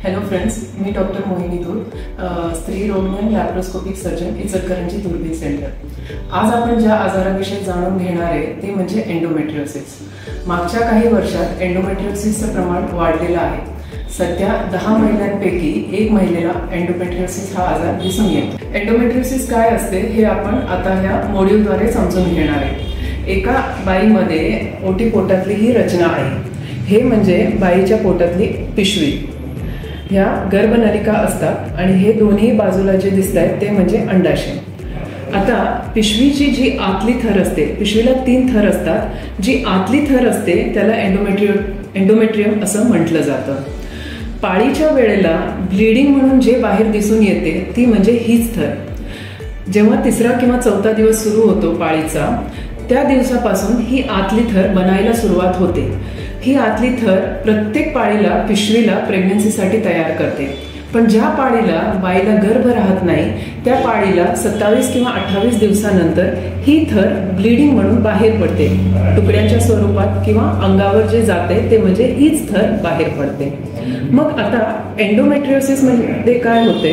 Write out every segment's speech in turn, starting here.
Hello friends, मी doctor मोहिनी दूत, स्त्री रोग आणि लॅप्रोस्कोपिक सर्जन, इचलकरंजी दुर्बीण सेंटर। आज आपण ज्या आजाराविषयी जाणून घेणार आहे ते म्हणजे एंडोमेट्रियोसिस। मागच्या काही वर्षात एंडोमेट्रियोसिसचं प्रमाण वाढलेलं आहे। सध्या 10 महिलांपैकी 1 महिलेला एंडोमेट्रियोसिस हा आजार दिसून येतो। एंडोमेट्रियोसिस काय असते हे आपण आता ह्या मॉड्यूलद्वारे समजून घेणार आहे। एका बाईमध्ये ओटी पोटातली ही रचना आहे। हे म्हणजे बाईच्या पोटातली पिशवी। ह्या गर्भनलिका असतात आणि हे दोन्ही बाजूला जे दिसत आहेत ते म्हणजे अंडाशय। आता पिशवीची जी आतली थर असते, पिशवीला 3 थर असतात। जी आतली थर असते त्याला एंडोमेट्रियम असं म्हटलं जातं। पाळीच्या वेळेला ब्लीडिंग म्हणून जे बाहेर दिसून येते ती म्हणजे हीच थर। जेव्हा 3रा किंवा 4था दिवस सुरू होतो पाळीचा, त्या दिवसापासून ही आतली थर बनायला सुरुवात होते। ही आतली थर प्रत्येक पाळीला पिशवीला प्रेग्नन्सीसाठी तयार करते। पण ज्या पाळीला बाईला गर्भ राहत नाही त्या पाळीला 27 किंवा 28 दिवसानंतर ही थर ब्लीडिंग म्हणून बाहेर पडते। तुकड्यांच्या स्वरूपात किंवा अंगावर जे जाते ते म्हणजे हीच थर बाहेर पडते। मग आता एंडोमेट्रियोसिस मध्ये काय होते,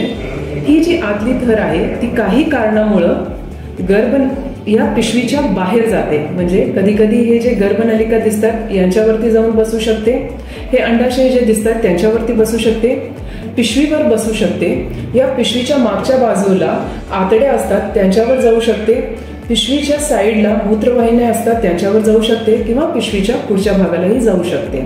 ही जी आतली थर आहे ती काही कारणामुळे या पिशवीच्या बाहेर जाते। म्हणजे कधी कधी हे जे गर्भनलिका दिसतात यांच्यावरती जाऊन बसू शकते, हे अंडाशय जे दिसतात त्यांच्यावरती बसू शकते, पिशवीवर बसू शकते, या पिशवीच्या मागच्या बाजूला आतड्या असतात त्यांच्यावर जाऊ शकते, पिशवीच्या साईडला मूत्रवाहिन्या असतात त्यांच्यावर जाऊ शकते किंवा पिशवीच्या पुढच्या भागालाही जाऊ शकते।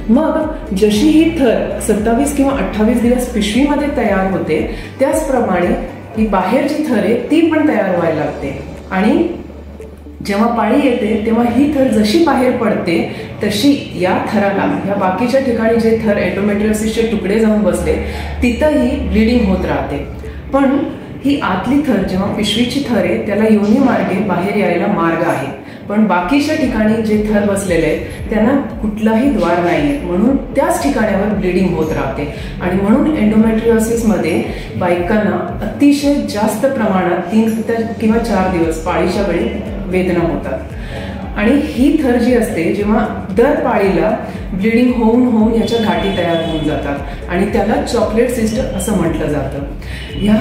मग जशी ही थर 27 किंवा 28 दिवस पिशवीमध्ये तयार होते त्याचप्रमाणे ही बाहेर जी थर आहे ती पण तयार व्हायला लागते। आणि जेव्हा पाळी येते तेव्हा ही थर जशी बाहेर पडते तशी या थराला, या बाकीच्या ठिकाणी जे थर एंडोमेट्रियोसिसचे तुकडे जाऊन बसले तिथंही ब्लीडिंग होत राहते। पण ही आतली थर जेव्हा पिशवीची थर आहे त्याला योनी मार्गे बाहेर यायला मार्ग आहे, पण बाकीच्या ठिकाणी जे थर बसलेले आहेत त्यांना कुठलाही द्वार नाहीये, म्हणून त्याच ठिकाणावर ब्लीडिंग होत राहते। आणि म्हणून एंडोमेट्रियोसिस मध्ये बायकांना अतिशय जास्त प्रमाणात 3 किंवा 4 दिवस पाळीच्या वेळी वेदना होतात। आणि ही थर जी असते जेव्हा दर पाळीला ब्लीडिंग होऊन होऊन याच्या गाठी तयार होऊन जातात आणि त्याला चॉकलेट सिस्ट असं म्हटलं जातं।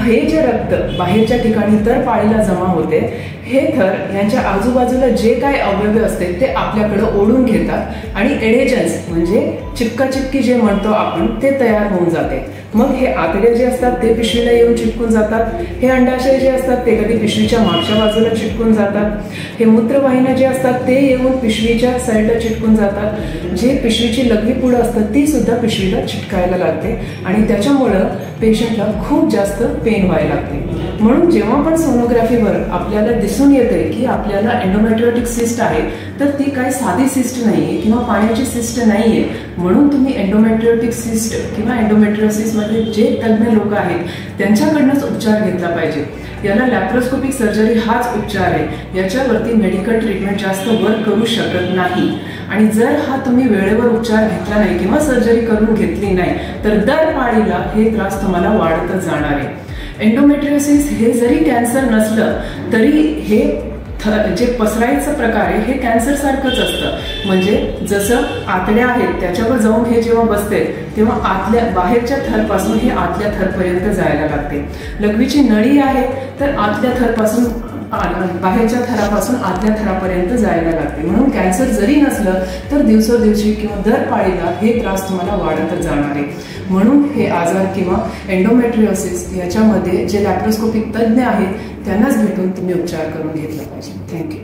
हे जे रक्त बाहेरच्या ठिकाणी दर पाळीला जमा होते, हे थर यांच्या आजूबाजूला जे काय अवयव असते ते आपल्याकडे ओढून घेतात आणि एडेजन्स म्हणजे चिपकाचिपकी जे म्हणतो आपण ते तयार होऊन जाते। मग हे आतडे जे असतात ते पिशवीला येऊन चिटकून जातात, हे अंडाशय जे असतात ते कधी पिशवीच्या मागच्या बाजूला चिटकून जातात, हे मूत्रवाहिन्या जे असतात ते येऊन पिशवीच्या साईडला चिटकून जातात, जे पिशवीची लघवी पुढं असतात ती सुद्धा पिशवीला चिटकायला लागते आणि त्याच्यामुळं पेशंटला खूप जास्त पेन व्हायला लागते। म्हणून जेव्हा पण सोनोग्राफीवर आपल्याला दिसून येते की आपल्याला एंडोमेट्रियोटिक सिस्ट आहे तर ती काही साधी सिस्ट नाहीये किंवा पाण्याची सिस्ट नाहीये। म्हणून तुम्ही एंडोमेट्रियोटिक सिस्ट किंवा एंडोमेट्रियोसिस मध्ये जे तज्ञ लोक आहेत त्यांच्याकडनंच उपचार घेतला पाहिजे। याला लॅप्रोस्कोपिक सर्जरी हाच उपचार आहे, याच्यावरती मेडिकल ट्रीटमेंट जास्त वर्क करू शकत नाही। आणि जर हा तुम्ही वेळेवर उपचार घेतला नाही किंवा सर्जरी करून घेतली नाही तर दर पाळीला हे त्रास तुम्हाला वाढतच जाणार आहे। एंडोमेट्रियोसिस हे जरी कॅन्सर नसलं तरी हे जे पसरायचं प्रकार आहे हे कॅन्सर सारखंच असतं। म्हणजे जसं आतड्या आहेत त्याच्यावर जाऊन हे जेव्हा बसते तेव्हा आतल्या बाहेरच्या थरपासून हे आतल्या थरपर्यंत जायला लागते। लघवीची नळी आहे तर आतल्या थरपासून बाहेरच्या थरापासून आतल्या थरापर्यंत जायला लागते। म्हणून कॅन्सर जरी नसलं तर दिवसोदिवशी किंवा दर पाळीला हे त्रास तुम्हाला वाढतच जाणार आहे। म्हणून हे आजार किंवा एंडोमेट्रियोसिस याच्यामध्ये जे लॅप्रोस्कोपिक तज्ञ आहेत त्यांनाच भेटून तुम्ही उपचार करून घेतला पाहिजे। थँक्यू।